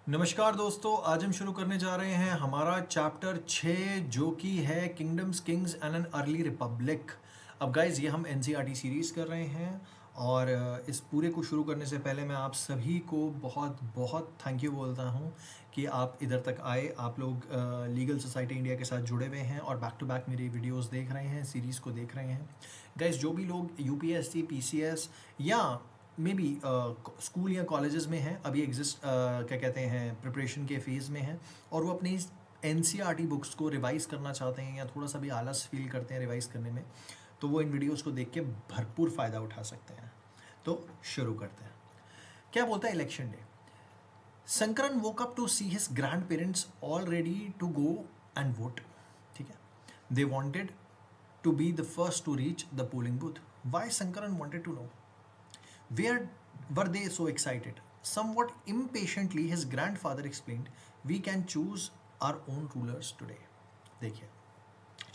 नमस्कार दोस्तों, आज हम शुरू करने जा रहे हैं हमारा चैप्टर 6 जो कि है kingdoms Kings and an early Republic. अब गाइज ये हम एनसीईआरटी सीरीज़ कर रहे हैं और इस पूरे को शुरू करने से पहले मैं आप सभी को बहुत बहुत थैंक यू बोलता हूँ कि आप इधर तक आए। आप लोग लीगल सोसाइटी इंडिया के साथ जुड़े हुए हैं और बैक टू बैक मेरी वीडियोस देख रहे हैं, सीरीज़ को देख रहे हैं। गाइज जो भी लोग यूपीएससी पीसीएस या मे बी स्कूल या कॉलेजेस में हैं, अभी क्या कहते हैं, प्रिपरेशन के फेज़ में हैं और वो अपनी एनसीईआरटी बुक्स को रिवाइज़ करना चाहते हैं या थोड़ा सा भी आलस फील करते हैं रिवाइज़ करने में, तो वो इन वीडियोस को देख के भरपूर फ़ायदा उठा सकते हैं। तो शुरू करते हैं। क्या बोलता है election day? Shankaran woke up to see his grand parents all ready to go and vote. ठीक है, they wanted to be the first to reach the polling booth. Why Shankaran wanted to know? Where were they so excited? Somewhat impatiently, his grandfather explained, "We can choose our own rulers today." देखिए,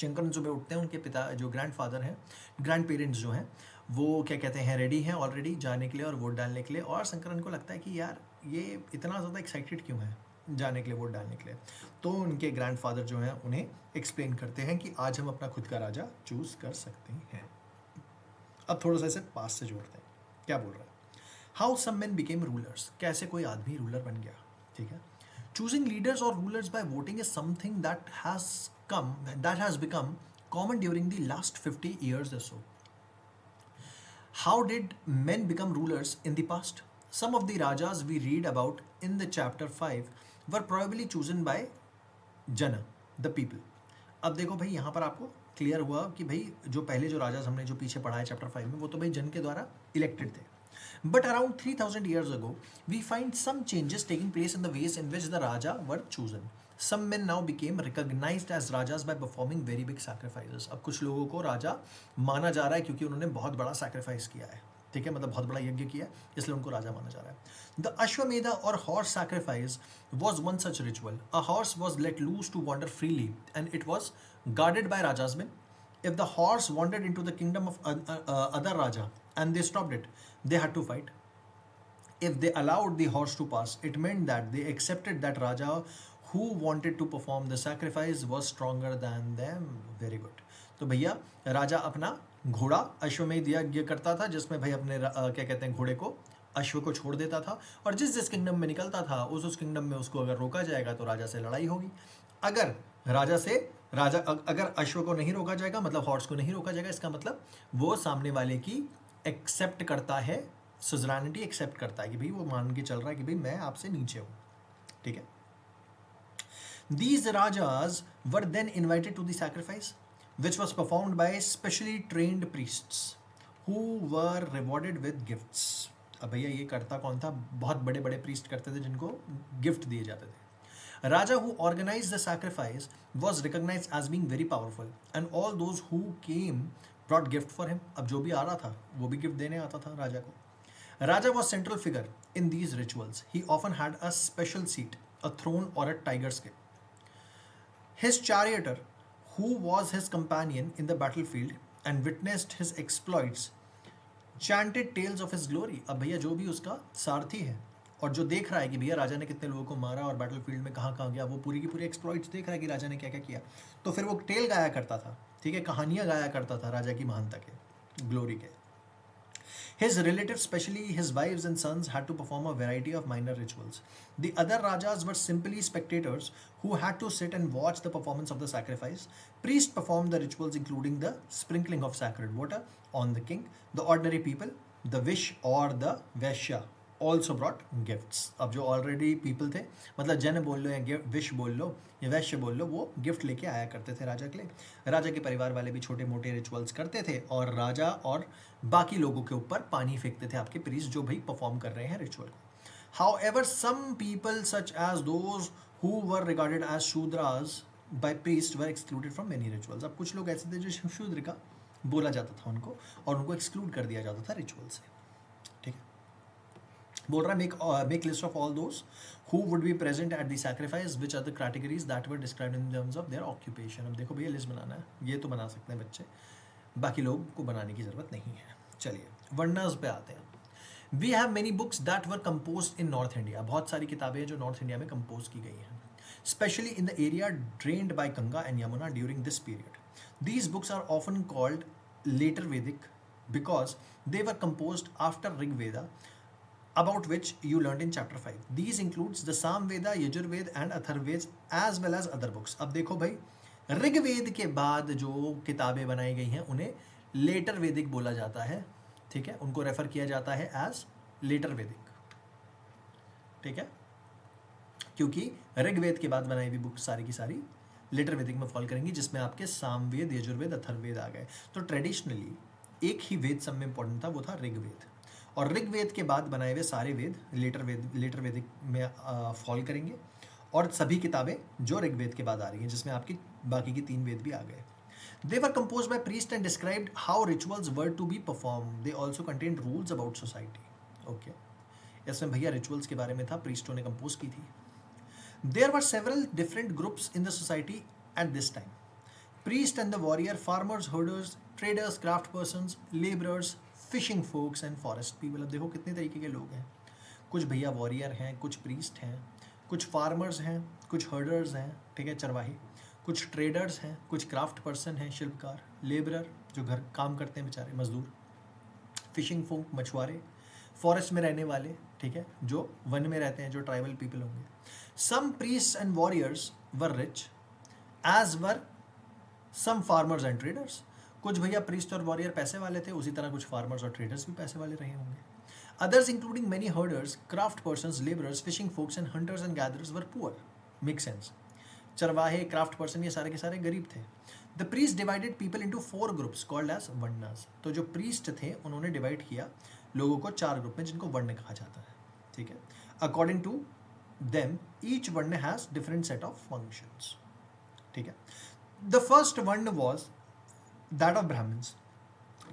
शंकरन सुबह उठते हैं, उनके पिता जो grandfather हैं, grand parents जो हैं, वो क्या कहते हैं, रेडी हैं ऑलरेडी जाने के लिए और वोट डालने के लिए। और शंकरन को लगता है कि यार ये इतना ज़्यादा एक्साइटेड क्यों है जाने के लिए, वोट डालने के लिए। तो उनके ग्रैंडफादर जो हैं उन्हें एक्सप्लेन करते हैं कि आज हम अपना खुद का राजा चूज़ कर सकते हैं। अब थोड़ा सा इसे पास से जोड़ते हैं। क्या बोल रहा है? How some men became rulers, कैसे कोई आदमी रूलर बन गया। ठीक है, चूजिंग लीडर्स और rulers by voting is something that has become common during the last 50 years or so. How did men become rulers in the past? Some of the rajas we read about in the chapter 5 were probably chosen by jana, the people. अब देखो भाई, यहाँ पर आपको clear हुआ कि भाई जो पहले जो राजा हमने जो पीछे पढ़ा है चैप्टर 5 में, वो तो भाई जन के द्वारा इलेक्टेड थे। But around 3000 years ago, we find some changes taking place in the ways in which the Raja were chosen. Some men now became recognized as rajas by performing very big sacrifices. अब कुछ लोगों को राजा माना जा रहा है क्योंकि उन्होंने बहुत बड़ा सैक्रिफाइस किया है। ठीक है, मतलब बहुत बड़ा यज्ञ किया, इसलिए उनको राजा माना जा रहा है। द अश्वमेधा और horse sacrifice was one such ritual. A horse was let loose to wander freely and it was guarded by rajas men. If the horse wandered into the kingdom of other raja and they stopped it, they had to fight. If they allowed the horse to pass, it meant that they accepted that raja who wanted to perform the sacrifice was stronger than them. Very good. तो भैया राजा अपना घोड़ा अश्वमेध यज्ञ करता था, जिसमें भाई अपने क्या कहते हैं, घोड़े को, अश्व को छोड़ देता था और जिस जिस किंगडम में निकलता था उस किंगडम में उसको अगर रोका जाएगा तो राजा से लड़ाई होगी। अगर अगर अश्व को नहीं रोका जाएगा, मतलब हॉर्स को नहीं रोका जाएगा, इसका मतलब वो सामने वाले की एक्सेप्ट करता है, सुजरानिटी एक्सेप्ट करता है कि भाई वो मान के चल रहा है कि भाई मैं आपसे नीचे हूं। ठीक है, these rajas were then invited to the sacrifice which was performed by specially trained priests who were rewarded with gifts. अब भैया ये करता कौन था? बहुत बड़े बड़े प्रीस्ट करते थे जिनको गिफ्ट दिए जाते थे। Raja who organized the sacrifice was recognized as being very powerful and all those who came brought gift for him. अब जो भी आ रहा था वो भी गिफ्ट देने आता था राजा को। Raja was central figure in these rituals. He often had a special seat, a throne or a tiger skin. His charioteer, who was his companion in the battlefield and witnessed his exploits, chanted tales of his glory. अब भैया जो भी उसका सारथी है और जो देख रहा है कि भैया राजा ने कितने लोगों को मारा और बैटलफील्ड में कहाँ कहाँ गया, वो पूरी की पूरी एक्सप्लॉइट्स देख रहा है कि राजा ने क्या क्या किया, तो फिर वो टेल गाया करता था। ठीक है, कहानियाँ गाया करता था राजा की महानता के, ग्लोरी के। His relatives, especially his wives and sons, had to perform a variety of minor rituals. The other rajas were simply spectators who had to sit and watch the performance of the sacrifice. Priests performed the rituals including the sprinkling of sacred water on the king. The ordinary people, the wish or the vaishya, also brought gifts. अब जो already people थे, मतलब जन बोल लो या wish बोल लो या वैश्य बोल लो, वो गिफ्ट लेके आया करते थे राजा के लिए। राजा के परिवार वाले भी छोटे मोटे रिचुअल्स करते थे और राजा और बाकी लोगों के ऊपर पानी फेंकते थे, आपके प्रीस्ट जो भाई परफॉर्म कर रहे हैं रिचुअल को। However some people such as those who were regarded as Shudras by priest were excluded from many rituals. अब कुछ लोग ऐसे थे जो शूद्र का बोला जाता था उनको, और उनको एक्सक्लूड कर दिया जाता था रिचुअल से। ठीक है, बोल रहा है make list of all those who would be present at the sacrifice which are the categories that were described in terms of their occupation. अब देखो भैया लिस्ट बनाना है, ये तो बना सकते हैं बच्चे, बाकी लोग को बनाने की ज़रूरत नहीं है। चलिए वर्णास पे आते हैं। We have many books that were compose in North India, बहुत सारी किताबें हैं जो नॉर्थ इंडिया में कंपोज की गई हैं, specially in the area drained by Ganga and Yamuna during this period. These books are often called later Vedic because they were composed after Rig Veda, about which you learned in chapter 5. These includes the Sam Veda, Yajur Veda and Atharvaved as well as other books. अब देखो भाई, ऋग्वेद के बाद जो किताबें बनाई गई हैं उन्हें लेटर वेदिक बोला जाता है, ठीक है, उनको रेफर किया जाता है एज लेटर वेदिक, ठीक है, क्योंकि ऋग्वेद के बाद बनाई हुई बुक सारी की सारी लेटर वेदिक में फॉल करेंगी, जिसमें आपके सामवेद, यजुर्वेद, अथर्ववेद आ गए. तो ट्रेडिशनली एक ही वेद सब में इंपॉर्टेंट था, वो था ऋग्वेद, और ऋग्वेद के बाद बनाए हुए सारे वेद लेटर वेदिक में फॉल करेंगे, और सभी किताबें जो ऋग्वेद के बाद आ रही हैं, जिसमें आपकी बाकी की 3 वेद भी आ गए. They were compose by priest and described how rituals were to be perform. They also contain rules about society. Okay, इसमें भैया रिचुअल्स के बारे में था, प्रीस्टों ने कंपोज की थी. There were several different groups in the society at this time. Priest and the warrior, farmers, herders, traders, craft persons, laborers, fishing folks and forest people. अब देखो कितने तरीके के लोग हैं. कुछ भैया वॉरियर हैं, कुछ प्रीस्ट हैं, कुछ फार्मर्स हैं, कुछ हर्डर्स हैं, ठीक है, चरवाही, कुछ ट्रेडर्स हैं, कुछ क्राफ्ट पर्सन हैं, शिल्पकार, लेबरर जो घर काम करते हैं बेचारे मजदूर, फिशिंग फोक मछुआरे, फॉरेस्ट में रहने वाले, ठीक है, जो वन में रहते हैं, जो ट्राइबल पीपल होंगे. Some priest and warriors were rich as were some farmers and traders. कुछ भैया प्रीस्ट और वॉरियर पैसे वाले थे, उसी तरह कुछ फार्मर्स और ट्रेडर्स भी पैसे वाले रहे होंगे. Others including many herders, craft persons, labourers, fishing folks and hunters and gatherers were poor. Make sense. चरवाहे, क्राफ्ट पर्सन, ये सारे के सारे गरीब थे. The priest divided people into 4 groups called as varnas. तो जो प्रीस्ट थे उन्होंने डिवाइड किया लोगों को 4 ग्रुप में, जिनको वर्ण कहा जाता है, ठीक है. अकॉर्डिंग टू देम ईच वर्ण has different set of functions, ठीक है. The first one was that of Brahmins.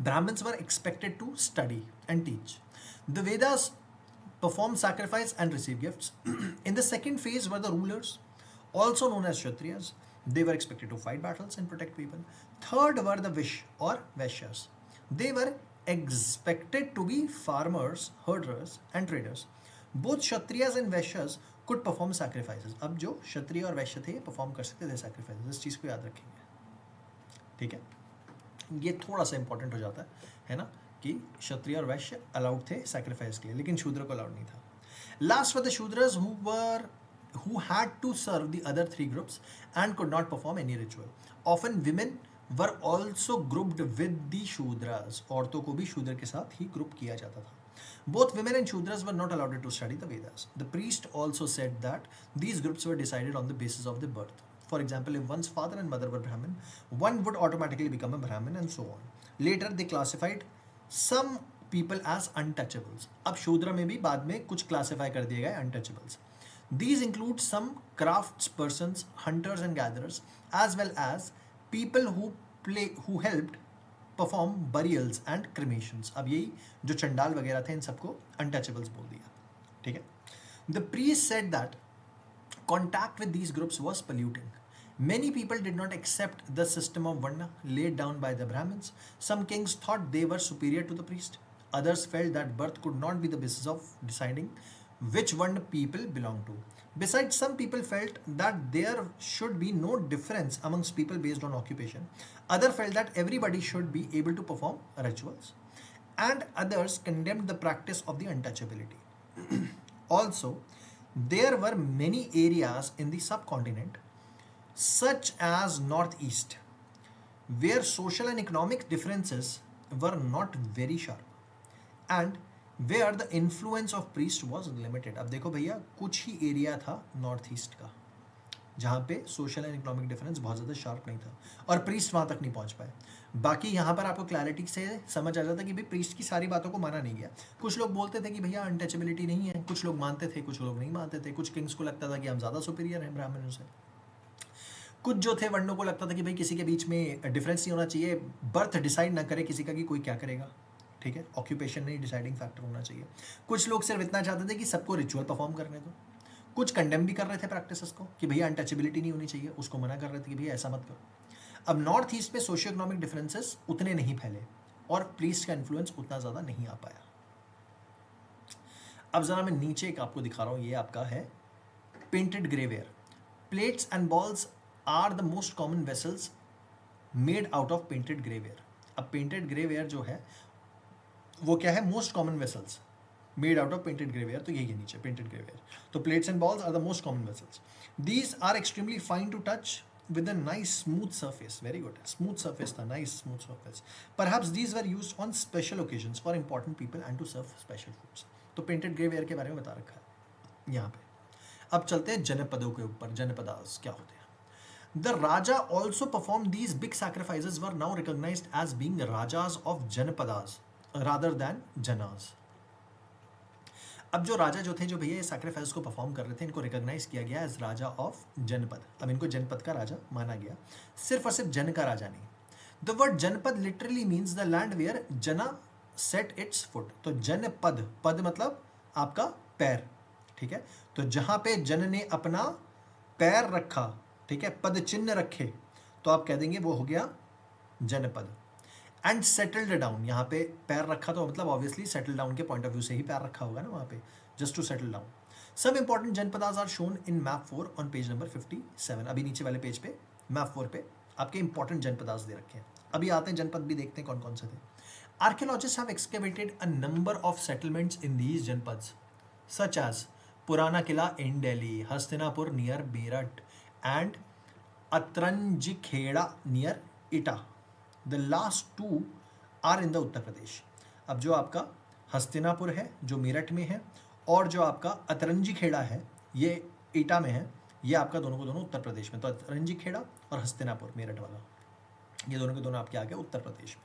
Brahmins were expected to study and teach. The Vedas performed sacrifice and receive gifts. In the second phase were the rulers, also known as Kshatriyas. They were expected to fight battles and protect people. Third were the Vish or Vaishyas. They were expected to be farmers, herders and traders. Both Kshatriyas and Vaishyas could perform sacrifices. अब जो क्षत्रिय और वैश्य थे perform कर सकते थे sacrifices. इस चीज़ को याद रखेंगे, ठीक है. ये थोड़ा सा इंपॉर्टेंट हो जाता है ना, कि क्षत्रिय और वैश्य अलाउड थे सैक्रिफाइस के लिए, लेकिन शूद्र को अलाउड नहीं था. Last were the Shudras who had to serve the other 3 groups and could not perform any ritual. Often women were also grouped with the shudras. औरतों को भी शूद्र के साथ ही ग्रुप किया जाता था. Both women and Shudras were not allowed to study the Vedas. The priest also said that these groups were decided on the basis of their birth. For example, if one's father and mother were Brahmin, one would automatically become a Brahmin and so on. Later, they classified some people as untouchables. अब शूद्र में भी बाद में कुछ classify कर दिए गए untouchables. These include some crafts persons, hunters and gatherers, as well as people who helped perform burials and cremations. अब यही जो चंडाल वगैरह थे इन सबको अनटचेबल्स बोल दिया, ठीक है. The priest said that contact with these groups was polluting. Many people did not accept the system of Varna laid down by the Brahmins. Some kings thought they were superior to the priest. Others felt that birth could not be the basis of deciding which Varna people belong to. Besides, some people felt that there should be no difference amongst people based on occupation. Others felt that everybody should be able to perform rituals. And others condemned the practice of the untouchability. Also, there were many areas in the subcontinent, such as Northeast, where social and economic differences were not very sharp and where the influence of priest was limited. अब देखो भैया, कुछ ही area था north east का जहाँ पे social and economic difference बहुत ज़्यादा शार्प नहीं था और प्रीस्ट वहाँ तक नहीं पहुँच पाए. बाकी यहाँ पर आपको क्लैरिटी से समझ आ जाता कि भाई प्रीस्ट की सारी बातों को माना नहीं गया. कुछ लोग बोलते थे कि भैया अनटचेबिलिटी नहीं है, कुछ लोग मानते थे, कुछ लोग नहीं मानते थे. कुछ किंग्स को लगता था कि हम ज़्यादा सुपीरियर हैं ब्राह्मणों से. कुछ जो थे वर्णों को लगता था कि भाई किसी के बीच में डिफरेंस नहीं होना चाहिए, बर्थ डिसाइड ना करे किसी का कि कोई क्या करेगा, ठीक है, ऑक्यूपेशन नहीं डिसाइडिंग फैक्टर होना चाहिए. कुछ लोग सिर्फ इतना चाहते थे कि सबको रिचुअल परफॉर्म करने दो. कुछ कंडेम भी कर रहे थे प्रैक्टिसेस को कि भैया अनटचेबिलिटी नहीं होनी चाहिए, उसको मना कर रहे थे कि भैया ऐसा मत करो. अब नॉर्थ ईस्ट में सोशियो इकोनॉमिक डिफरेंसेस उतने नहीं फैले और प्रीस्ट का इन्फ्लुएंस उतना ज़्यादा नहीं आ पाया. अब ज़रा मैं नीचे एक आपको दिखा रहा हूँ, ये आपका है painted grey ware. Plates and bowls are the most common vessels made out of painted grey ware. अब पेंटेड ग्रेवेयर जो है वो क्या है, most common vessels made out of painted grey ware, तो यही है नीचे पेंटेड ग्रेवेयर। तो plates and bowls are the most common vessels. These are extremely fine to touch with a nice smooth surface. Very good, smooth surface था, nice smooth surface. Perhaps these were used on special occasions for important people and to serve special foods. तो painted grey ware के बारे में बता रखा है यहाँ पे। अब चलते हैं जनपदों के ऊपर। जनपदास क्या होते हैं? The Raja also performed these big sacrifices were now recognized as being Rajas of Janapadas rather than Janas. अब जो राजा जो थे, जो भैया ये सैक्रिफाइस को परफॉर्म कर रहे थे, इनको रिकॉग्नाइज किया गया एज राजा ऑफ जनपद। अब इनको जनपद का राजा माना गया, सिर्फ और सिर्फ जन का राजा नहीं। The word janapada literally means the land where jana set its foot. तो जनपद, पद मतलब आपका पैर, ठीक है। तो जहां पे जन ने अपना पैर रखा, ठीक है, पद चिन्ह रखे, तो आप कह देंगे वो हो गया जनपद। एंड सेटल्ड डाउन, यहाँ पे पैर रखा तो मतलब ऑब्वियसली सेटल डाउन के पॉइंट ऑफ व्यू से ही पैर रखा होगा ना वहाँ पे, जस्ट टू सेटल डाउन। सब important janapadas are shown in map 4 on page number 57। अभी नीचे वाले पेज पे मैप 4 पे आपके इंपॉर्टेंट जनपदास दे रखे हैं। अभी आते हैं जनपद भी देखते हैं कौन कौन से थे। Archaeologists have excavated a number of settlements in these janapads such as Purana Qila in Delhi, Hastinapur near Meerut and Atranjikhera near Etah. The last two are in the Uttar Pradesh. अब जो आपका हस्तिनापुर है जो मेरठ में है, और जो आपका अतरंजी खेड़ा है ये ईटा में है, ये आपका दोनों को दोनों उत्तर प्रदेश में। तो अतरंजी खेड़ा और हस्तिनापुर मेरठ वाला, ये दोनों के दोनों आपके आ गए उत्तर प्रदेश में।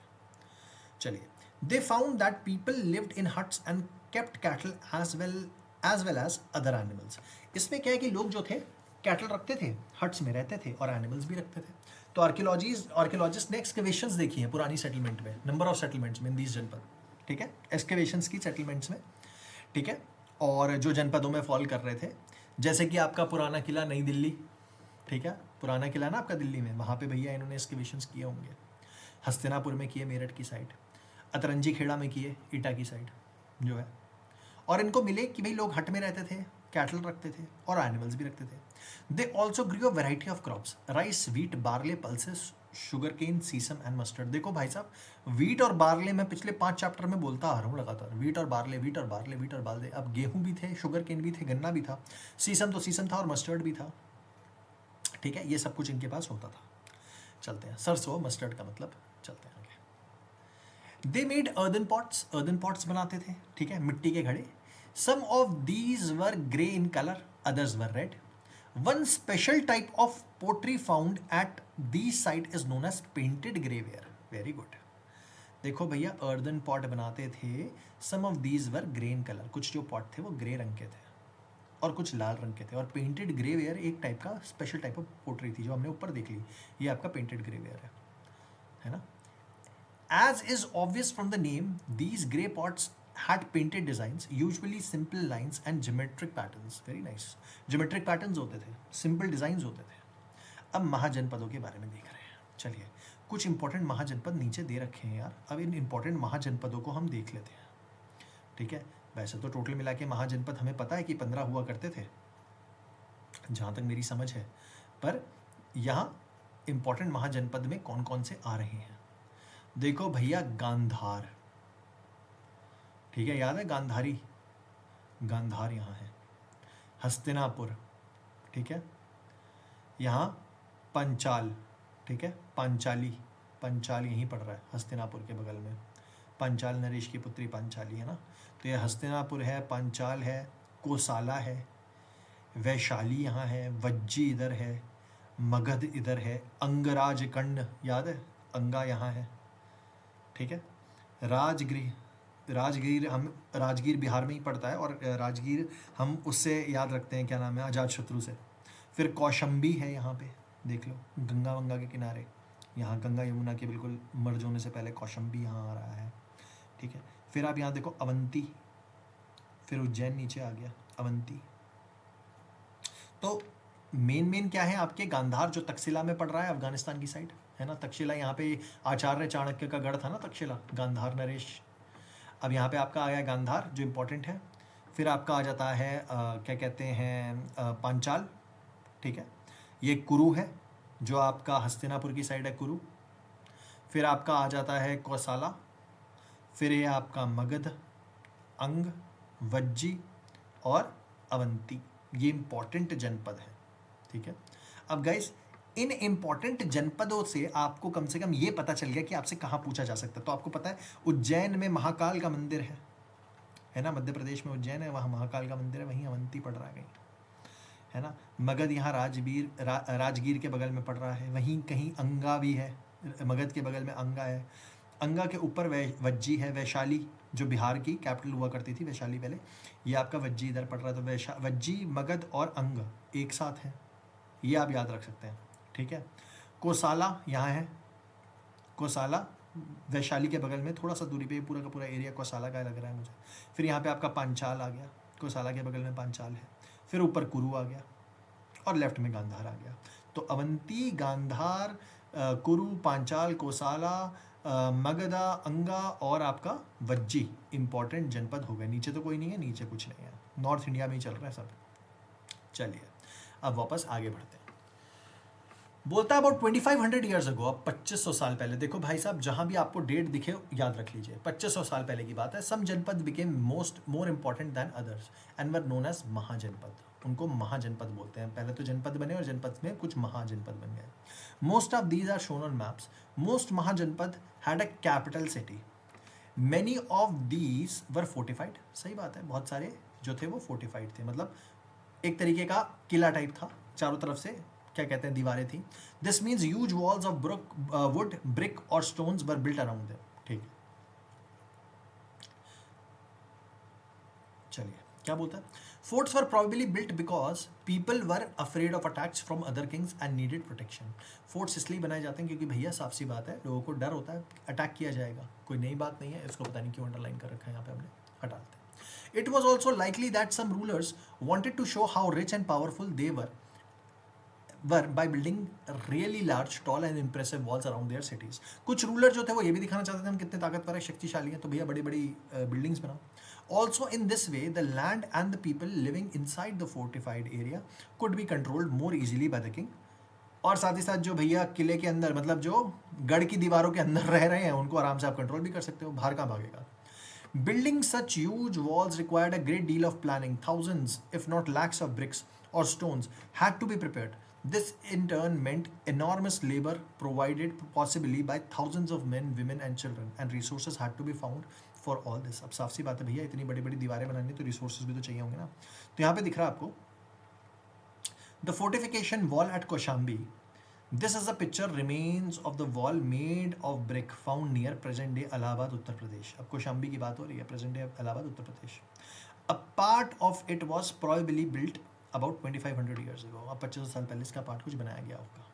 चलिए, they found that people lived in huts and kept cattle as well as other animals. इसमें क्या है कि लोग जो थे कैटल रखते थे, हट्स में रहते थे और एनिमल्स भी रखते थे। तो आर्कियोलॉजिस्ट ने एक्सकेवेशंस देखी हैं पुरानी सेटलमेंट में, नंबर ऑफ सेटलमेंट्स में इन दीज जनपद, ठीक है, एक्सकेवेशंस की सेटलमेंट्स में, ठीक है। और जो जनपदों में फॉल कर रहे थे, जैसे कि आपका पुराना किला नई दिल्ली, ठीक है, पुराना किला ना आपका दिल्ली में, वहाँ पे भैया इन्होंने एक्सकेवेशंस किए होंगे। हस्तिनापुर में किए मेरठ की साइड, अतरंजी खेड़ा में किए ईटा की साइड जो है। और इनको मिले कि भाई लोग हट में रहते थे, कैटल रखते थे और एनिमल्स भी रखते थे। They also grew a variety of crops, rice, wheat, barley, pulses, sugar cane, sesame and mustard. देखो भाई साहब, व्हीट और बार्ले मैं पिछले 5 चैप्टर में बोलता आ रहा हूँ लगातार, व्हीट और बार्ले, व्हीट और बार्ले, व्हीट और बार्ले। अब गेहूं भी थे, शुगर केन भी थे, गन्ना भी था, सीसम तो सीसम था और मस्टर्ड भी था, ठीक है, ये सब कुछ इनके पास होता था। चलते हैं, सरसों मस्टर्ड का मतलब, चलते हैं आगे। दे मेड अर्दन पॉट्स बनाते थे, ठीक है, मिट्टी के घड़े। Some of these were grey in colour, others were red. One special type of pottery found at these site is known as painted graveware. Very good. देखो भैया, अर्दन पॉट बनाते थे, some of these were grey in colour, कुछ जो pot थे वो grey रंग के थे और कुछ लाल रंग के थे। और पेंटेड ग्रेवेयर एक टाइप का स्पेशल टाइप ऑफ पोटरी थी जो हमने ऊपर देख ली, ये आपका पेंटेड ग्रेवेयर है ना। As is obvious from the name, these grey pots had painted designs, usually simple lines and geometric patterns. Very nice. Geometric patterns होते थे, simple designs होते थे। अब महाजनपदों के बारे में देख रहे हैं। चलिए, कुछ इंपॉर्टेंट महाजनपद नीचे दे रखे हैं यार, अब इन इंपॉर्टेंट महाजनपदों को हम देख लेते हैं, ठीक है। वैसे तो टोटल मिला के महाजनपद हमें पता है कि 15 हुआ करते थे, जहाँ तक मेरी समझ है, पर यहाँ इंपॉर्टेंट महाजनपद में कौन कौन से आ रहे हैं। देखो भैया, गांधार, ठीक है, याद है गांधारी, गांधार यहाँ है। हस्तिनापुर, ठीक है, यहाँ पंचाल, ठीक है, पांचाली, पंचाल यहीं पड़ रहा है हस्तिनापुर के बगल में। पंचाल नरेश की पुत्री पांचाली है ना, तो ये हस्तिनापुर है, पंचाल है, कोसाला है, वैशाली यहाँ है, वज्जी इधर है, मगध इधर है, अंगराजकंड याद है, अंगा यहाँ है, ठीक है। राजगीर बिहार में ही पड़ता है, और राजगीर हम उससे याद रखते हैं, क्या नाम है, अजातशत्रु से। फिर कौशंबी है यहाँ पे, देख लो, गंगा वंगा के किनारे, यहाँ गंगा यमुना के बिल्कुल मर्ज होने से पहले कौशंबी यहाँ आ रहा है, ठीक है। फिर आप यहाँ देखो अवंती, फिर उज्जैन नीचे आ गया, अवंती। तो मेन क्या है आपके, गांधार जो तक्षशिला में पड़ रहा है, अफगानिस्तान की साइड है ना, तक्षशिला, यहाँ पे आचार्य चाणक्य का गढ़ था ना तक्षशिला, गांधार नरेश। अब यहाँ पे आपका आया गांधार जो इंपॉर्टेंट है। फिर आपका आ जाता है क्या कहते हैं पांचाल, ठीक है, ये कुरु है जो आपका हस्तिनापुर की साइड है कुरु। फिर आपका आ जाता है कौसाला, फिर ये आपका मगध, अंग, वज्जी और अवंती, ये इंपॉर्टेंट जनपद है, ठीक है। अब गाइस इन इंपॉर्टेंट जनपदों से आपको कम से कम ये पता चल गया कि आपसे कहाँ पूछा जा सकता है। तो आपको पता है उज्जैन में महाकाल का मंदिर है ना, मध्य प्रदेश में उज्जैन है, वहाँ महाकाल का मंदिर है, वहीं अवंती पड़ रहा है कहीं, है ना। मगध यहाँ राजगीर के बगल में पड़ रहा है, वहीं कहीं अंगा भी है, मगध के बगल में अंगा है, अंगा के ऊपर वज्जी है, वैशाली जो बिहार की कैपिटल हुआ करती थी वैशाली पहले, ये आपका वज्जी इधर पड़ रहा है। तो वज्जी, मगध और अंग एक साथ है, ये आप याद रख सकते हैं, ठीक है। कोसाला यहाँ है, कोसाला वैशाली के बगल में थोड़ा सा दूरी पे, पूरा का पूरा एरिया कोसाला का लग रहा है मुझे। फिर यहाँ पे आपका पांचाल आ गया, कोसाला के बगल में पांचाल है। फिर ऊपर कुरु आ गया और लेफ्ट में गांधार आ गया। तो अवंती, गांधार, कुरु, पांचाल, कोसाला, मगधा, अंगा और आपका वज्जी इंपॉर्टेंट जनपद हो गए। नीचे तो कोई नहीं है, नीचे कुछ नहीं है, नॉर्थ इंडिया में ही चल रहा है सब। चलिए अब वापस आगे बढ़ते हैं। बोलता है अबाउट 2500 ईयर्स अगो, अब 2500 साल पहले। देखो भाई साहब, जहां भी आपको डेट दिखे याद रख लीजिए, 2500 साल पहले की बात है। Some janapad became more important than others and were known as mahajanapad. उनको महाजनपद बोलते हैं। पहले तो जनपद बने और जनपद में कुछ महाजनपद बन गए। Most of these are shown on maps. Most mahajanapad had a capital city. Many of these were fortified. सही बात है, बहुत सारे जो थे वो फोर्टिफाइड थे, मतलब एक तरीके का किला टाइप था, चारों तरफ से क्या कहते हैं दीवारें थी। This means huge walls of wood, brick और stones were built around them, ठीक है। चलिए क्या बोलता है, forts were probably built because people were afraid of attacks from other kings and needed protection. Forts इसलिए बनाए जाते हैं क्योंकि भैया साफ सी बात है, लोगों को डर होता है अटैक किया जाएगा। कोई नई बात नहीं है, इसको पता नहीं क्यों अंडरलाइन कर रखा है यहाँ पे हमने, हटा देते हैं। It was also likely that some rulers wanted to show how rich and powerful they were by building really large, tall and impressive walls around their cities. कुछ रूलर जो थे वो ये भी दिखाना चाहते थे हम कितने ताकतवर है, शक्तिशाली हैं, तो भैया बड़ी बड़ी बिल्डिंग्स बनाओ। Also in this way the land and the people living inside the fortified area could be controlled more easily by the king. और साथ ही साथ जो भैया किले के अंदर, मतलब जो गढ़ की दीवारों के अंदर रह रहे हैं, उनको आराम से आप कंट्रोल भी कर सकते हो, बाहर कहाँ भागेगा। Building such huge walls required a great deal of planning. Thousands, if not lakhs of bricks or stones had to be prepared. This in turn meant enormous labor provided possibly by thousands of men, women and children, and resources had to be found for all this. अब साफ सी बात है भैया, इतनी बड़ी बड़ी दीवारें बनानी तो रिसोर्सेज भी तो चाहिए होंगे ना। तो यहाँ पे दिख रहा है आपको the fortification wall at Koshambi. This is a picture remains of the wall made of brick found near present day Allahabad, Uttar Pradesh. अब कोशाम्बी की बात हो रही है, present day Allahabad, Uttar Pradesh. A part of it was probably built about 2500 years ago. अब 2500 साल पहले इसका पार्ट कुछ बनाया गया होगा,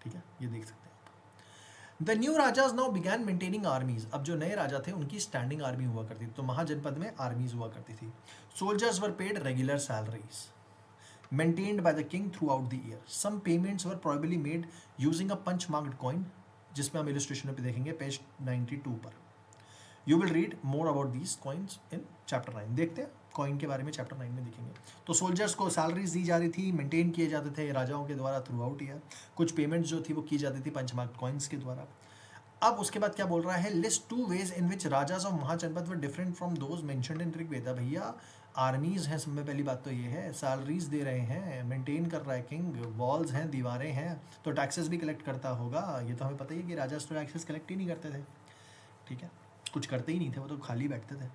ठीक है, ये देख सकते हैं आप। The new rajas now began maintaining armies. अब जो नए राजा थे उनकी स्टैंडिंग आर्मी हुआ करती थी, तो महाजनपद में आर्मीज हुआ करती थी। Soldiers were paid regular salaries maintained by the king throughout the year. Some payments were probably made using a punch marked coin, जिसमें हम illustration पे देखेंगे पेज 92 पर। You will read more about these coins in chapter 9. देखते हैं coin के बारे में चैप्टर 9 में देखेंगे। तो सोल्जर्स को सैलरीज दी जा रही थी, मेंटेन किए जाते थे राजाओं के द्वारा थ्रू आउट ईयर। कुछ पेमेंट्स जो थी वो की जाती थी पंच मार्क कॉइन्स के द्वारा। अब उसके बाद क्या बोल रहा है, list 2 ways in which rajas of mahajanapad were different from those mentioned in Rigveda. भैया आर्मीज हैं, सब में पहली बात तो ये है, सैलरीज दे रहे हैं, मेंटेन कर रहा है किंग, वॉल्स हैं, दीवारें हैं, तो टैक्सेस भी कलेक्ट करता होगा। ये तो हमें पता ही है कि राजा तो टैक्सेस कलेक्ट ही नहीं करते थे, ठीक है, कुछ करते ही नहीं थे, वो तो खाली बैठते थे,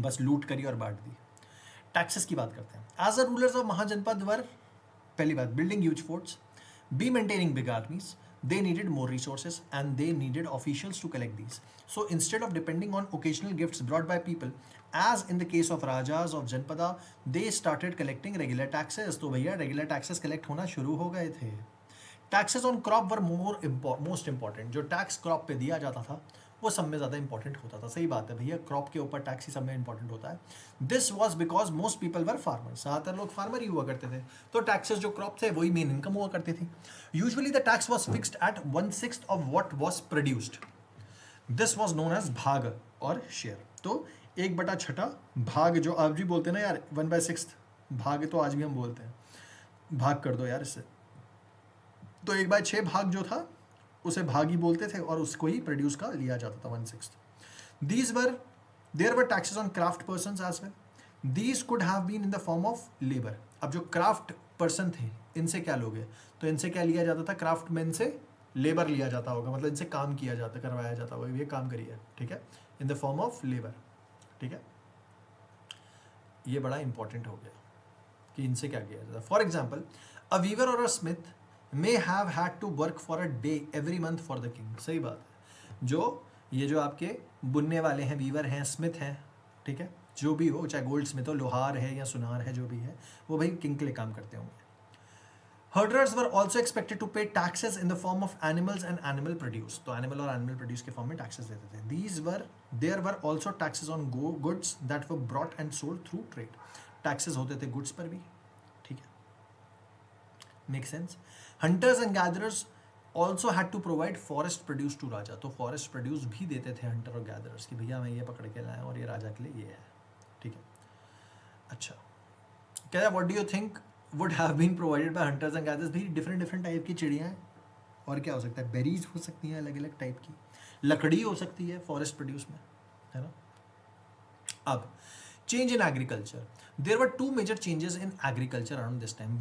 बस लूट करी और बांट दी। टैक्सेस की बात करते हैं। As a rulers of mahajanapad वर, पहली बात, building huge forts, be maintaining big आर्मीज, they needed more resources and they needed officials to collect these. So instead of depending on occasional gifts brought by people, as in the case of rajas of Janpada, they started collecting regular taxes. तो भैया regular taxes collect होना शुरू हो गए थे। Taxes on crop were most important. जो tax crop पे दिया जाता था वो सब में ज़्यादा इंपॉर्टेंट होता था। सही बात है भैया, क्रॉप के ऊपर टैक्स ही सब में इंपॉर्टेंट होता है। This was because most people were farmers, ज़्यादातर लोग फार्मर ही हुआ करते थे, तो टैक्सेस जो क्रॉप थे वही मेन इनकम हुआ करती थी। Usually the tax was fixed at 1/6 of what was produced. This was known as bhaga और शेयर। तो 1/6 भाग, जो आप भी बोलते हैं ना यार 1/6 भाग, तो आज भी हम बोलते हैं, भाग कर दो यार इससे, तो 1/6 भाग जो था उसे भाग ही बोलते थे और उसको ही प्रोड्यूस का लिया जाता था 1/6। These were there were taxes on craft persons as well. These could have been in the form of labor. अब जो क्राफ्ट पर्सन थे इनसे क्या लोगे, तो इनसे क्या लिया जाता था, क्राफ्ट मैन से लेबर लिया जाता होगा, मतलब इनसे काम किया जाता, करवाया जाता होगा, ये काम करिए, ठीक है, इन द फॉर्म ऑफ लेबर, ठीक है। ये बड़ा इंपॉर्टेंट हो गया कि इनसे क्या किया जाता है। फॉर एग्जाम्पल, अ वीवर और a smith may have had to work for a day every month for the king. सही बात है, जो ये जो आपके बुनने वाले हैं, वीवर हैं, स्मिथ हैं, ठीक है, जो भी हो, चाहे गोल्ड स्मिथ हो, लोहार है या सुनार है, जो भी है, वो भाई किंग के लिए काम करते होंगे। Herders were also expected to pay taxes in the form of animals and animal produce, तो एनिमल और एनिमल प्रोड्यूस के फॉर्म में टैक्सेस देते थे। There were also taxes on goods that were brought and sold through trade, taxes होते थे goods पर भी, ठीक है, make sense. Hunters and gatherers also had to provide forest produce to raja, तो फॉरेस्ट प्रोड्यूस भी देते थे हंटर और गैदरर्स कि भैया मैं ये पकड़ के लाया और ये राजा के लिए ये है, ठीक है। अच्छा, क्या what do you think would have been provided by hunters and gatherers, भी डिफरेंट डिफरेंट टाइप की चिड़ियाँ हैं, और क्या हो सकता है, बेरीज हो सकती हैं अलग अलग टाइप की, लकड़ी हो सकती है फॉरेस्ट प्रोड्यूस में, है ना। अब change in agriculture, there were 2 major changes in agriculture around this time.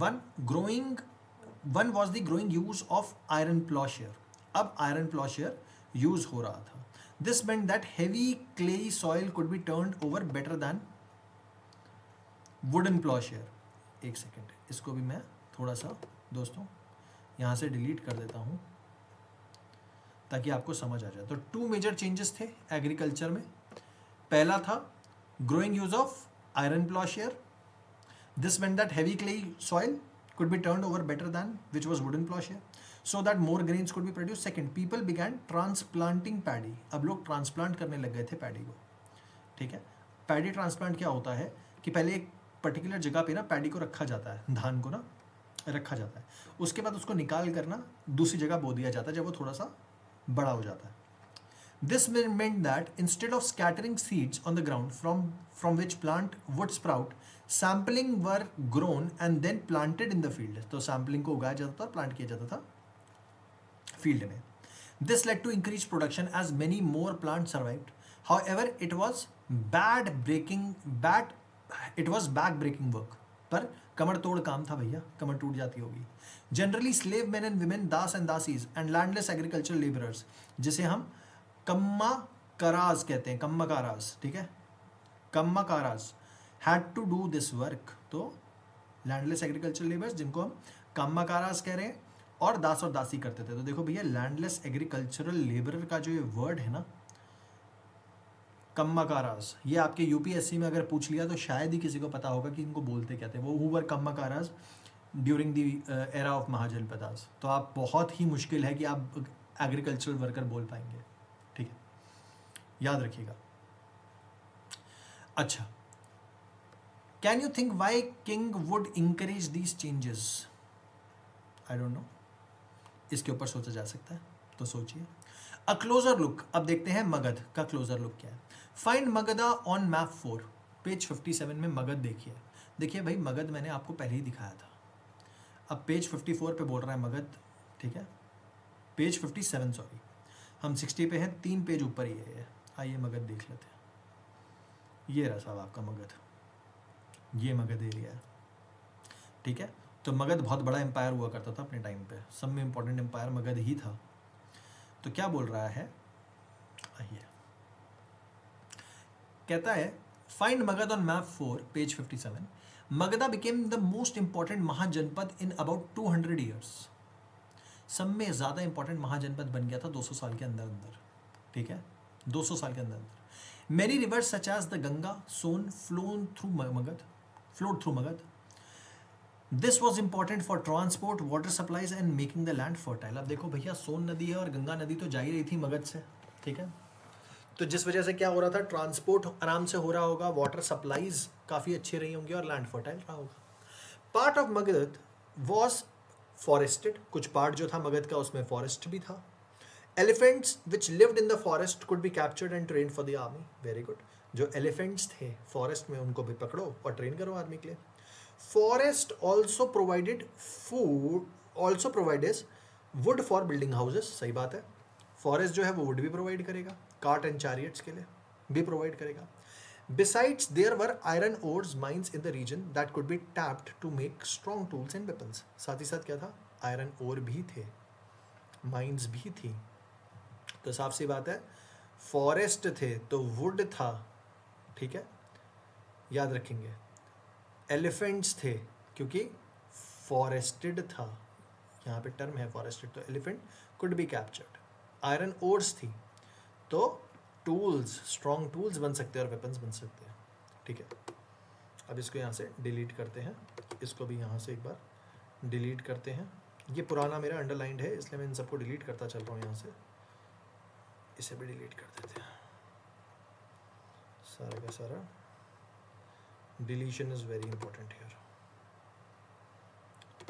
One was the growing use of iron ploughshare, अब आयरन प्लॉशेयर यूज हो रहा था। This meant that heavy clayey soil could be turned over better than wooden ploughshare. एक second, इसको भी मैं थोड़ा सा दोस्तों यहाँ से डिलीट कर देता हूँ ताकि आपको समझ आ जाए। तो 2 मेजर चेंजेस थे एग्रीकल्चर में। पहला था growing use of iron ploughshare, this meant that heavy clay soil could be turned over better than which was wooden plowshare, so that more grains could be produced. Second, people began transplanting paddy, अब लोग transplant करने लग गए थे paddy को, ठीक है। Paddy transplant क्या होता है कि पहले एक पर्टिकुलर जगह पे ना पैडी को रखा जाता है, धान को ना रखा जाता है, उसके बाद उसको निकाल कर ना दूसरी जगह बो दिया जाता है जब वो थोड़ा सा बड़ा हो जाता है। This meant that instead of scattering seeds on the ground from which plant would sprout, sampling were grown and then planted in the field. तो sampling को उगाया जाता था और plant किया जाता था field में. This led to increased production as many more plants survived. However, it was back breaking work. पर कमर तोड़ काम था भैया, कमर टूट जाती होगी। Generally, slave men and women, das and dasis, and landless agricultural laborers, जिसे हम कम्मा कराज कहते हैं, कम्मा काराज, ठीक है, kammakaras had to do this work. तो लैंडलेस एग्रीकल्चर लेबर्स जिनको हम कम्मा काराज कह रहे हैं, और दास और दासी करते थे। तो देखो भैया, लैंडलेस एग्रीकल्चरल लेबरर का जो ये वर्ड है ना, कम्मा काराज, ये आपके यूपीएससी में अगर पूछ लिया तो शायद ही किसी को पता होगा कि इनको बोलते क्या थे। वो who were kammakaras during the era of mahajanapadas. तो आप बहुत ही मुश्किल है कि आप एग्रीकल्चरल वर्कर बोल पाएंगे, ठीक है, याद रखिएगा। अच्छा, can you think Y king would encourage these changes? I don't know, इसके ऊपर सोचा जा सकता है, तो सोचिए। अ क्लोजर लुक, अब देखते हैं मगध का क्लोजर लुक क्या है। Find Magadha on map 4, page 57 में मगध देखिए। देखिए भाई, मगध मैंने आपको पहले ही दिखाया था, अब पेज 54 पे बोल रहा है मगध, ठीक है, पेज 57 सॉरी, हम 60 पे हैं, 3 पेज ऊपर ही है। आइए मगध देख लेते हैं। ये रहा साहब आपका मगध, ये मगध एरिया है, ठीक है। तो मगध बहुत बड़ा एम्पायर हुआ करता था अपने टाइम पे, सब में इंपॉर्टेंट एम्पायर मगध ही था। तो क्या बोल रहा है, आइए, कहता है find Magadh on map 4 page 57। Magadha became the most important mahajanapad in about 200 years. सब में ज़्यादा इंपॉर्टेंट महाजनपद बन गया था 200 साल के अंदर अंदर, ठीक है, 200 साल के अंदर अंदर। Many rivers such as the Ganga, Son flowed through Magadha. This was important for transport, water supplies and making the land fertile. अब देखो भैया, सोन नदी है और गंगा नदी तो जा ही रही थी मगध से, ठीक है, तो जिस वजह से क्या हो रहा था, ट्रांसपोर्ट आराम से हो रहा होगा, वाटर सप्लाईज काफ़ी अच्छी रही होंगी और लैंड फर्टाइल रहा होगा। Part of Magadha was forested, कुछ पार्ट जो था मगध का उसमें फॉरेस्ट भी था। Elephants which lived in the forest could be captured and trained for the army, very good. जो एलिफेंट्स थे फॉरेस्ट में उनको भी पकड़ो और ट्रेन करो आर्मी के लिए। Forest also provided food, also provides wood for building houses, सही बात है, फॉरेस्ट जो है वो वुड भी प्रोवाइड करेगा, कार्ट एंड चैरियट्स के लिए भी प्रोवाइड करेगा। Besides, there were iron ores mines in the region that could be tapped to make strong tools and weapons. साथ ही साथ क्या था, आयरन ओर भी थे, माइंस भी थी। तो साफ सी बात है, फॉरेस्ट थे तो वुड था, ठीक है, याद रखेंगे। एलिफेंट्स थे क्योंकि फॉरेस्टेड था, यहाँ पे टर्म है फॉरेस्टेड, तो elephant could be captured. Iron ores थी तो टूल्स, स्ट्रॉन्ग टूल्स बन सकते हैं और वेपन्स बन सकते हैं, ठीक है। अब इसको यहाँ से डिलीट करते हैं, इसको भी यहाँ से एक बार डिलीट करते हैं। ये पुराना मेरा अंडरलाइंड है इसलिए मैं इन सबको डिलीट करता चल रहा हूँ, यहाँ से इसे भी डिलीट कर देते हैं। सारा का सारा deletion is very important here.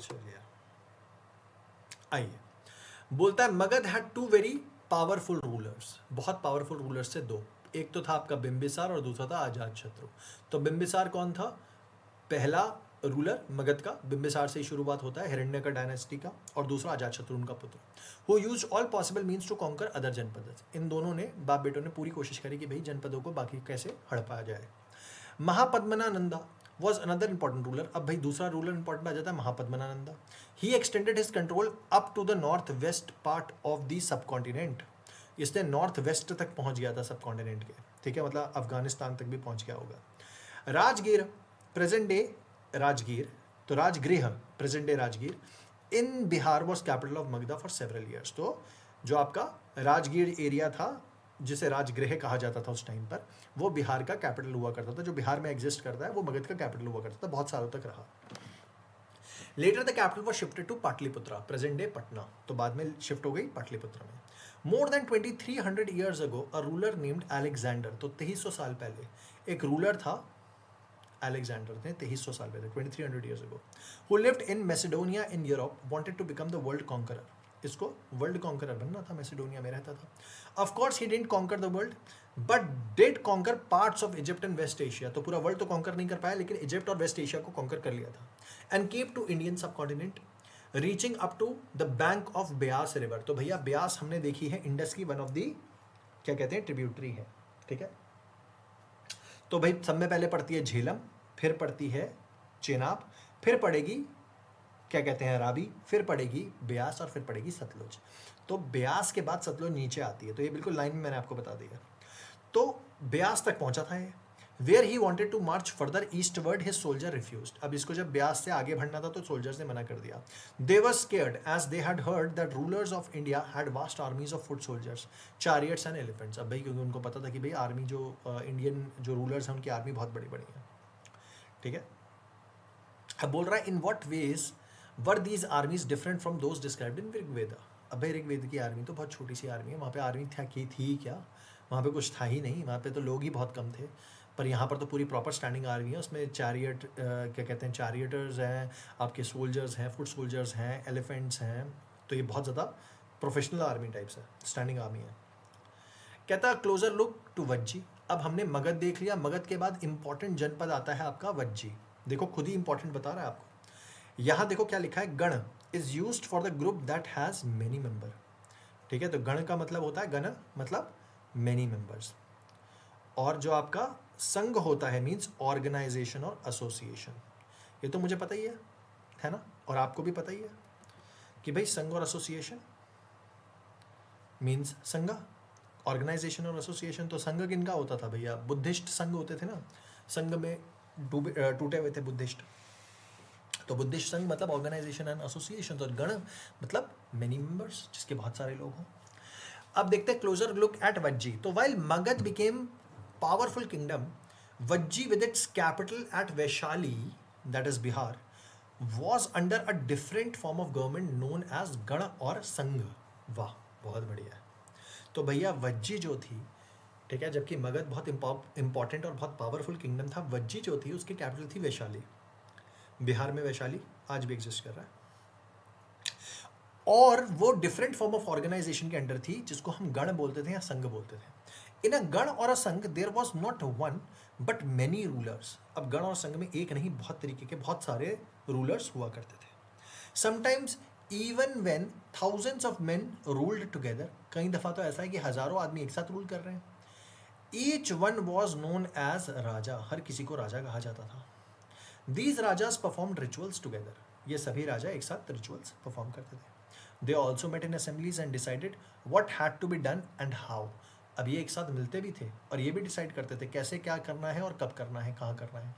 चलिए आइए, बोलता है Magadha had two very powerful rulers, बहुत पावरफुल रूलर्स से दो, एक तो था आपका बिंबिसार और दूसरा था अजातशत्रु। तो बिंबिसार कौन था, पहला रूलर मगध का, बिंबिसार से ही शुरुआत होता है, हिरण्यक डायनेस्टी का, और दूसरा अजातशत्रु उनका पुत्र, who used all possible means to conquer other janapada. इन दोनों ने, बाप बेटों ने पूरी कोशिश करी कि भाई जनपदों को बाकी कैसे हड़पा जाए। Mahapadmananda was another important ruler. अब भाई दूसरा रूलर इंपॉर्टेंट आ जाता है Mahapadmananda. He extended his control up to the north west part of the subcontinent. इसने नॉर्थ वेस्ट तक पहुंच गया था सब कॉन्टिनेंट के, ठीक है, मतलब अफगानिस्तान तक भी पहुंच गया होगा। राजगीर, प्रेजेंट डे राजगीर, तो Rajgriha present day Rajgir in Bihar was capital of Magadha for several years. तो जो आपका राजगीर एरिया था जिसे राजगृह कहा जाता था उस टाइम पर, वो बिहार का कैपिटल हुआ करता था, जो बिहार में एग्जिस्ट करता है वो मगध का कैपिटल हुआ करता था, बहुत सालों तक रहा। Later the capital was shifted to Pataliputra, present day Patna, तो बाद में शिफ्ट हो गई पाटलिपुत्रा में। More than 2300 years ago a ruler named Alexander, तो 2300 साल पहले एक रूलर था अलेक्जेंडर ने, 2300 साल पहले 2300 years ago, who lived in Macedonia in Europe, wanted to become the world conqueror. इसको वर्ल्ड कॉन्करर बनना था, मैसेडोनिया में रहता था। Of course he didn't conquer the world but did conquer parts of Egypt and West Asia. तो पूरा world तो conquer नहीं कर पाया लेकिन इजिप्ट और वेस्ट एशिया को कॉन्कर कर लिया था। And came to Indian subcontinent reaching up to the bank of Beas river. तो भैया ब्यास हमने देखी है इंडस की वन ऑफ दी, क्या कहते हैं, ट्रिब्यूटरी है, ठीक है। तो भाई सब में पहले पड़ती है झेलम, फिर पड़ती है चेनाब, फिर पड़ेगी क्या कहते हैं रावी, फिर पड़ेगी ब्यास और फिर पड़ेगी सतलुज। तो ब्यास के बाद सतलुज नीचे आती है, तो ये बिल्कुल लाइन में मैंने आपको बता दिया। तो ब्यास तक पहुंचा था ये, where he wanted to march further eastward, his soldier refused. अब इसको जब ब्यास से आगे बढ़ना था तो सोल्जर्स ने मना कर दिया। They were scared as they had heard that rulers of India had vast armies of foot soldiers, chariots and elephants. अब भाई क्योंकि उनको पता था कि भाई आर्मी जो इंडियन जो रूलर्स हैं उनकी आर्मी बहुत बड़ी बड़ी है, ठीक है। अब बोल रहा है in what ways were these armies different from those described in Rigveda. अब भाई ऋग्वेद की आर्मी तो बहुत छोटी सी आर्मी है, वहाँ पे आर्मी थी क्या, वहाँ पे कुछ था ही नहीं, वहाँ पे तो लोग ही बहुत कम थे। पर यहाँ पर तो पूरी प्रॉपर स्टैंडिंग आर्मी है, उसमें चैरियट क्या कहते हैं, चैरियटर्स हैं, आपके सोल्जर्स हैं, फुट सोल्जर्स हैं, एलिफेंट्स हैं, तो ये बहुत ज़्यादा प्रोफेशनल आर्मी टाइप्स है, स्टैंडिंग आर्मी है। कहता है क्लोजर लुक टू वज्जी। अब हमने मगध देख लिया, मगध के बाद इंपॉर्टेंट जनपद आता है आपका वज्जी। देखो खुद ही इंपॉर्टेंट बता रहा है आपको, यहाँ देखो क्या लिखा है, गण is used for the group that has many member, ठीक है। तो गण का मतलब होता है, गण मतलब मेनी मेंबर्स, और जो आपका संघ होता है मीन्स ऑर्गेनाइजेशन और एसोसिएशन। ये तो मुझे पता ही है ना, और आपको भी पता ही है कि भाई संघ और एसोसिएशन मीन्स संघ, ऑर्गेनाइजेशन और एसोसिएशन। तो संघ किनका होता था भैया, बुद्धिस्ट संघ होते थे ना, संघ में टूटे हुए थे बुद्धिस्ट, तो बुद्धिस्ट संघ मतलब ऑर्गेनाइजेशन एंड एसोसिएशन, तो गण मतलब मेनी मेंबर्स जिसके बहुत सारे लोग हों। अब देखते हैं क्लोजर लुक एट वज्जी। तो while Magadh became powerful kingdom, Vajji with its capital at Vaishali that is Bihar was under a different form of government known as gana और संघ। वाह बहुत बढ़िया है। तो भैया वज्जी जो थी, ठीक है, जबकि मगध बहुत इंपॉर्टेंट और बहुत पावरफुल किंगडम था, वज्जी जो थी उसकी कैपिटल थी वैशाली, बिहार में वैशाली आज भी एग्जिस्ट कर रहा है, और वो डिफरेंट फॉर्म ऑफ ऑर्गेनाइजेशन के अंडर थी जिसको हम गण बोलते थे या संघ बोलते थे। इन अ गण और a sangha there was not one but many rulers. अब गण और संघ में एक नहीं बहुत तरीके के बहुत सारे रूलर्स हुआ करते थे। Sometimes even when thousands of main ruled together, कई दफा तो ऐसा है कि हजारों आदमी एक साथ रूल कर रहे हैं। Each one was known as raja, हर किसी को राजा कहा जाता था। These rajas performed rituals together, ये सभी राजा एक साथ रिचुअल्स परफॉर्म करते थे। They also met in assemblies and decided what had to be done and how. अब ये एक साथ मिलते भी थे और ये भी डिसाइड करते थे कैसे क्या करना है और कब करना है, कहाँ करना है।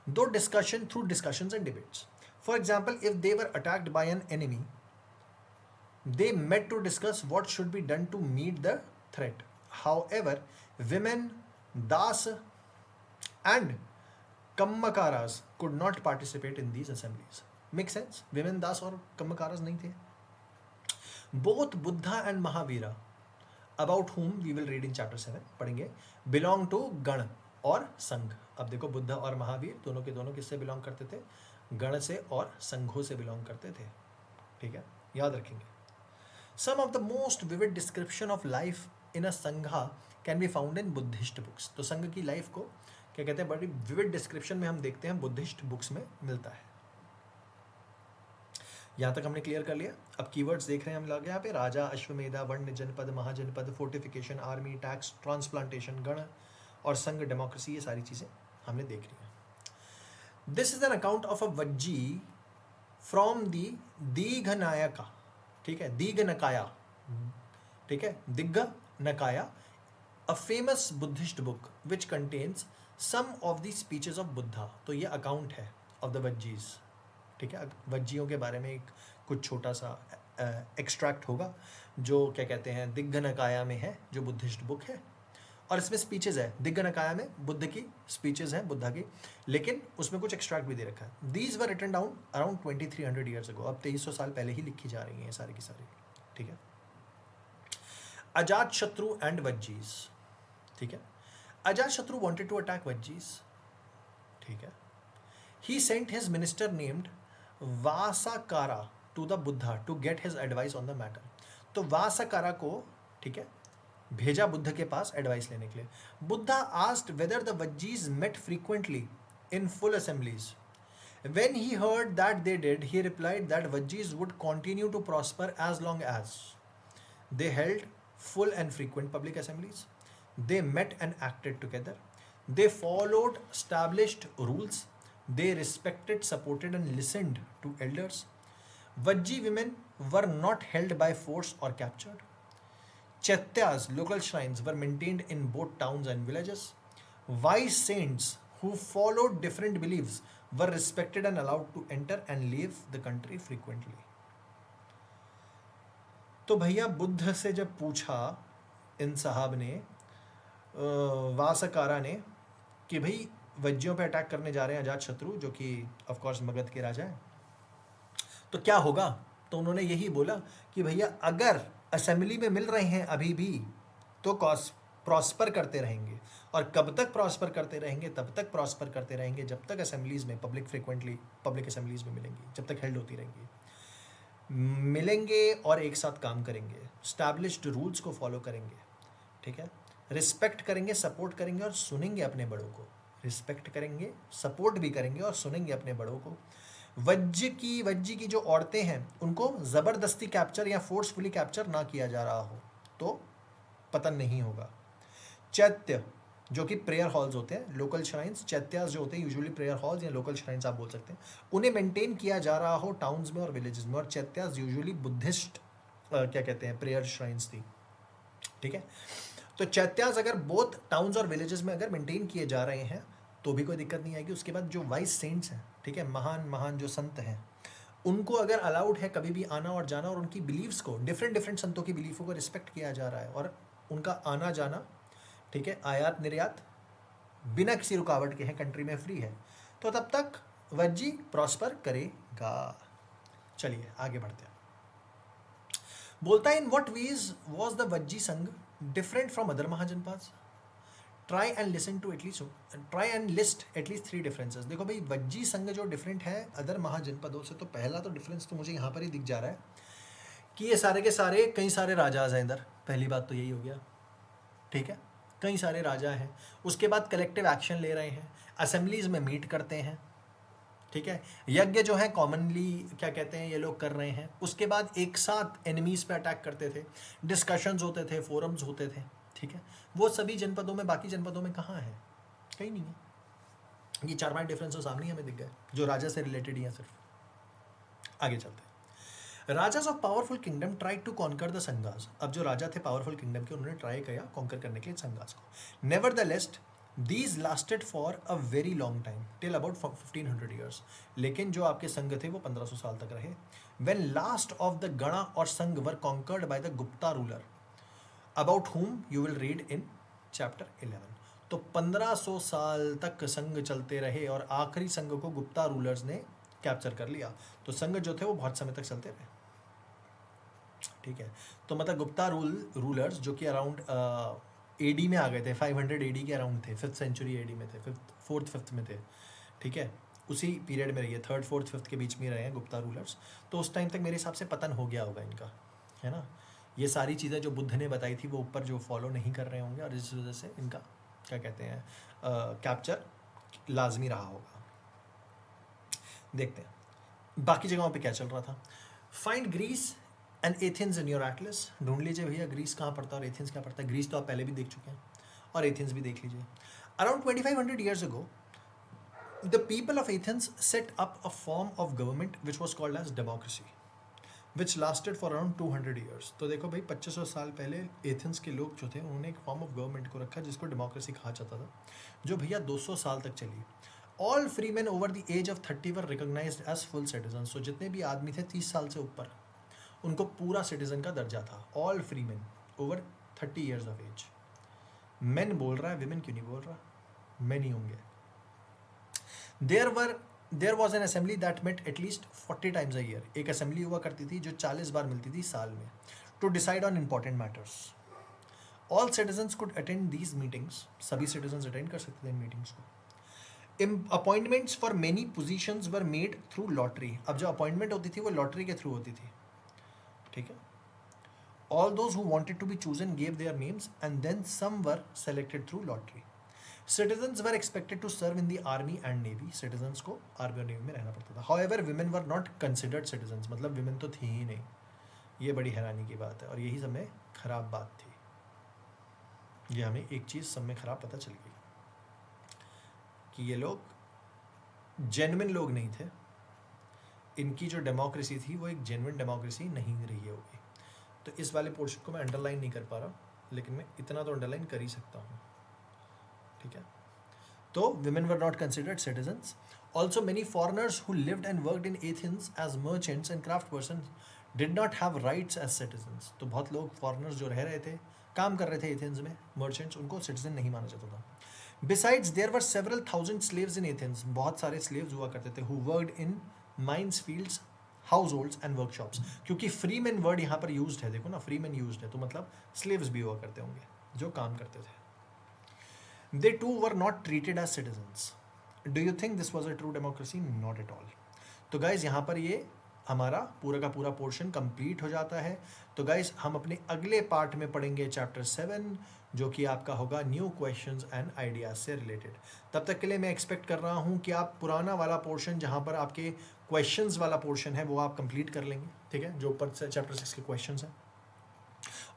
दो discussion through discussions and debates. For example, if they were attacked by an enemy, they met to discuss what should be done to meet the threat. However, women, das, and kammakaras could not participate in these assemblies. Make sense? Women, das और kammakaras नहीं थे. Both Buddha and Mahavira, about whom we will read in chapter 7 पढ़ेंगे, belong to गण और संघ। अब देखो बुद्ध और महावीर दोनों के दोनों किससे बिलोंग करते थे? गण से और संघों से बिलोंग करते थे। ठीक है, याद रखेंगे। Some of the most vivid description of life in a sangha can be found in Buddhist books. तो संघ की लाइफ को क्या कहते हैं, बड़ी विविड डिस्क्रिप्शन में हम देखते हैं बुद्धिस्ट बुक्स में मिलता है। यहाँ तक हमने क्लियर कर लिया। अब कीवर्ड्स देख रहे हैं हम लोग यहाँ पे, राजा, अश्वमेधा, वर्ण, जनपद, महाजनपद, फोर्टिफिकेशन, आर्मी, टैक्स, ट्रांसप्लांटेशन, गण और संघ, डेमोक्रेसी, ये सारी चीज़ें हमने देख ली हैं। This is an account of a Vajji from the Dighanayaka, ठीक है, दीघनकाया, ठीक है, Dighanakaya, a famous Buddhist book which contains some of the speeches of Buddha. तो ये अकाउंट है ऑफ द वज्जीज, ठीक है, वज्जियों के बारे में एक कुछ छोटा सा एक्सट्रैक्ट होगा जो क्या कहते हैं दिग्घनकाया में है, जो बुद्धिस्ट बुक है, और इसमें स्पीचेस है। दिग्घनकाया में बुद्ध की स्पीचेस हैं, बुद्धा की, लेकिन उसमें कुछ एक्सट्रैक्ट भी दे रखा है। These were written down around 2300 years ago. अब 2300 साल पहले ही लिखी जा रही हैं सारी की सारी। ठीक है, अजात शत्रु एंड वज्जीज, ठीक है, अजात शत्रु वांटेड टू अटैक वज्जीज, ठीक है, he sent his minister named Vassakara to the Buddha to get his advice on the matter. तो वासाकारा को, ठीक है, भेजा बुद्ध के पास एडवाइस लेने के लिए। Buddha asked whether the Vajjis met frequently in full assemblies. When he heard that they did, he replied that Vajjis would continue to prosper as long as they held full and frequent public assemblies, they met and acted together, they followed established rules, they respected, supported and listened to elders. Vajji women were not held by force or captured. Chaityas, local shrines, were maintained in both towns and villages. Wise saints who followed different beliefs were respected and allowed to enter and leave the country frequently. तो भैया बुद्ध से जब पूछा इन साहब ने, वासकारा ने, कि भाई वज्जियों पे अटैक करने जा रहे हैं अजात शत्रु, जो कि ऑफ कोर्स मगध के राजा हैं, तो क्या होगा? तो उन्होंने यही बोला कि भैया अगर असेंबली में मिल रहे हैं अभी भी तो प्रॉस्पर करते रहेंगे, और कब तक प्रॉस्पर करते रहेंगे? तब तक प्रॉस्पर करते रहेंगे जब तक असेंबलीज में पब्लिक असेंबलीज में मिलेंगी, जब तक हेल्ड होती रहेंगी, मिलेंगे और एक साथ काम करेंगे, स्टैब्लिश्ड रूल्स को फॉलो करेंगे, ठीक है, रिस्पेक्ट करेंगे, सपोर्ट करेंगे और सुनेंगे अपने बड़ों को, रिस्पेक्ट करेंगे, सपोर्ट भी करेंगे और सुनेंगे अपने बड़ों को। वज्जी की जो औरतें हैं उनको ज़बरदस्ती कैप्चर या फोर्सफुली कैप्चर ना किया जा रहा हो तो पतन नहीं होगा। चैत्य, जो कि प्रेयर हॉल्स होते हैं, लोकल श्राइन्स, चैत्यास जो होते हैं यूजुअली प्रेयर हॉल्स या लोकल श्राइन्स आप बोल सकते हैं, उन्हें मेंटेन किया जा रहा हो टाउन्स में और विलेजेस में, और चैत्यास यूजुअली बुद्धिस्ट क्या कहते हैं प्रेयर श्राइन्स थी, ठीक है। तो चैत्यास अगर बोथ टाउन्स और विलेजेस में अगर मेंटेन किए जा रहे हैं तो भी कोई दिक्कत नहीं आएगी। उसके बाद जो वाइस सेंट्स हैं, ठीक है, महान जो संत हैं, उनको अगर अलाउड है कभी भी आना और जाना, और उनकी बिलीव्स को, डिफरेंट संतों की बिलीफों को रिस्पेक्ट किया जा रहा है, और उनका आना जाना, ठीक है, आयात निर्यात बिना किसी रुकावट के हैं, कंट्री में फ्री है, तो तब तक वज्जी प्रॉस्पर करेगा। चलिए आगे बढ़ते हैं। बोलता है, in what ways was the Vajji sangha different from other mahajanapads? Try and list at least 3 differences. देखो भाई, वज्जी संघ जो डिफरेंट है अदर महाजनपदों से, तो पहला तो डिफरेंस तो मुझे यहाँ पर ही दिख जा रहा है कि ये सारे के सारे कई सारे राजाज हैं इधर, पहली बात तो यही हो गया, ठीक है। कई सारे राजा हैं। उसके बाद कलेक्टिव एक्शन ले रहे हैं, असेंबलीज में मीट करते हैं, ठीक है। यज्ञ जो है कॉमनली क्या कहते हैं ये लोग कर रहे हैं। उसके बाद एक साथ एनिमीज पे अटैक करते थे, डिस्कशंस होते थे, फोरम्स होते थे, ठीक है। वो सभी जनपदों में, बाकी जनपदों में कहाँ है? कहीं नहीं है। ये 4-5 डिफरेंसेस सामने हमें दिख गए जो राजा से रिलेटेड ही हैं सिर्फ। आगे चलते हैं। Rajas of powerful kingdom try to conquer the sanghas. अब जो राजा थे पावरफुल किंगडम के, उन्होंने ट्राई किया कॉन्कर करने के लिए संगास को। Never the लेस्ट these lasted for a very long time till about 1500 years. लेकिन जो आपके संघ थे वो 1500 साल तक रहे। When last of the gana और sangha were conquered by the Gupta ruler about whom you will read in chapter 11। तो 1500 साल तक संघ चलते रहे और आखिरी संघ को गुप्ता रूलर्स ने कैप्चर कर लिया। तो संघ जो थे वो बहुत समय तक चलते रहे, ठीक है। तो मतलब गुप्ता रूलर्स जो कि अराउंड एडी में आ गए थे, 500 एडी के अराउंड थे, 5th सेंचुरी एडी में थे, 4th-5th में थे, ठीक है। उसी पीरियड में रही है, 3rd, 4th, 5th के बीच में रहे हैं गुप्ता रूलर्स। तो उस टाइम तक मेरे हिसाब से पतन हो गया होगा इनका, है ना। ये सारी चीज़ें जो बुद्ध ने बताई थी वो ऊपर जो फॉलो नहीं कर रहे होंगे और इस वजह से इनका क्या कहते हैं कैप्चर लाजमी रहा होगा। देखते हैं बाकी जगहों पे क्या चल रहा था। Find Greece and Athens in your atlas. ढूंढ लीजिए भैया ग्रीस कहाँ पड़ता है और एथेंस क्या पड़ता है। ग्रीस तो आप पहले भी देख चुके हैं और एथेंस भी देख लीजिए। Around 2500 years ago the people of Athens set up a form of government which was called as democracy which lasted for around 200 years. तो देखो भाई 2500 साल पहले एथेंस के लोग जो थे उन्होंने एक फॉर्म ऑफ गवर्नमेंट को रखा जिसको डेमोक्रेसी कहा जाता था, जो भैया 200 साल तक चली। All free man over the age of 30 were recognised as full citizen. So जितने भी आदमी थे 30 साल से ऊपर उनको पूरा सिटीजन का दर्जा था। All free man over 30 years of age. Man बोल रहा है, विमेन क्यों नहीं बोल रहा? मैन ही होंगे। There was an assembly that met at least 40 times a year. एक असेंबली हुआ करती थी जो 40 बार मिलती थी साल में, to decide on important matters. All citizens could attend these meetings. सभी सिटीजन्स अटेंड कर सकते थे इन मीटिंग्स को। Appointments for many positions were made through lottery. अब जो अपॉइंटमेंट होती थी वो लॉटरी के थ्रू होती थी, ठीक है। All those who wanted to be chosen gave their names and then some were selected through lottery. Citizens were expected to serve in the army and navy. Citizens को army और navy में रहना पड़ता था। However women were not considered citizens. मतलब women तो थी ही नहीं। ये बड़ी हैरानी की बात है और यही सब में खराब बात थी। ये हमें एक चीज़ सब में खराब पता चल गई कि ये लोग जेन्युइन लोग नहीं थे। इनकी जो डेमोक्रेसी थी वो एक जेन्युइन डेमोक्रेसी नहीं रही होगी। तो इस वाले पोर्शन को मैं अंडरलाइन नहीं कर पा रहा, लेकिन मैं इतना तो अंडरलाइन कर ही सकता हूँ, ठीक है। तो women were not considered citizens. Also, many foreigners who lived and worked in Athens as merchants and craft persons did not have rights as citizens. तो बहुत लोग foreigners जो रह रहे थे, काम कर रहे थे एथेंस में, merchants, उनको citizen नहीं माना जाता था। Besides, there were several thousand slaves in Athens. बहुत सारे slaves हुआ करते थे, who worked in mines, fields, households and workshops. क्योंकि freeman word यहाँ पर used है, देखो ना, freeman used है, तो मतलब slaves भी हुआ करते होंगे जो काम करते थे। They too were not treated as citizens. Do you think this was a true democracy? Not at all. तो guys यहाँ पर ये हमारा पूरा का पूरा पोर्शन कंप्लीट हो जाता है। तो गाइज हम अपने अगले पार्ट में पढ़ेंगे चैप्टर 7 जो कि आपका होगा न्यू क्वेश्चंस एंड आइडियाज से रिलेटेड। तब तक के लिए मैं एक्सपेक्ट कर रहा हूँ कि आप पुराना वाला पोर्शन जहाँ पर आपके क्वेश्चंस वाला पोर्शन है वो आप कंप्लीट कर लेंगे, ठीक है, जो ऊपर चैप्टर 6 के क्वेश्चंस हैं।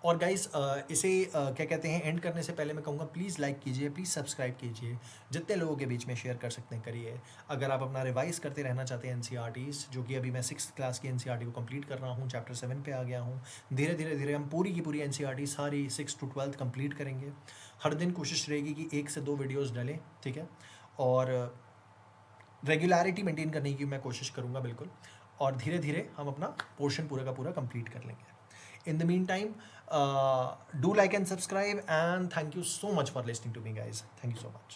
और गाइस इसे क्या कहते हैं एंड करने से पहले मैं कहूँगा प्लीज़ लाइक कीजिए, प्लीज़ सब्सक्राइब कीजिए, जितने लोगों के बीच में शेयर कर सकते हैं करिए। अगर आप अपना रिवाइज करते रहना चाहते हैं एनसीईआरटीज़, जो कि अभी मैं 6th क्लास की एनसीईआरटी को कंप्लीट कर रहा हूँ, चैप्टर 7 पे आ गया हूँ। धीरे धीरे हम पूरी की पूरी एनसीईआरटी सारी 6 to 12 कंप्लीट करेंगे। हर दिन कोशिश रहेगी कि 1 से 2 वीडियोज़ डालें, ठीक है, और रेगुलरिटी मेंटेन करने की मैं कोशिश करूँगा बिल्कुल। और धीरे धीरे हम अपना पोर्शन पूरा का पूरा कंप्लीट कर लेंगे। In the meantime, do like and subscribe, and thank you so much for listening to me, guys. Thank you so much.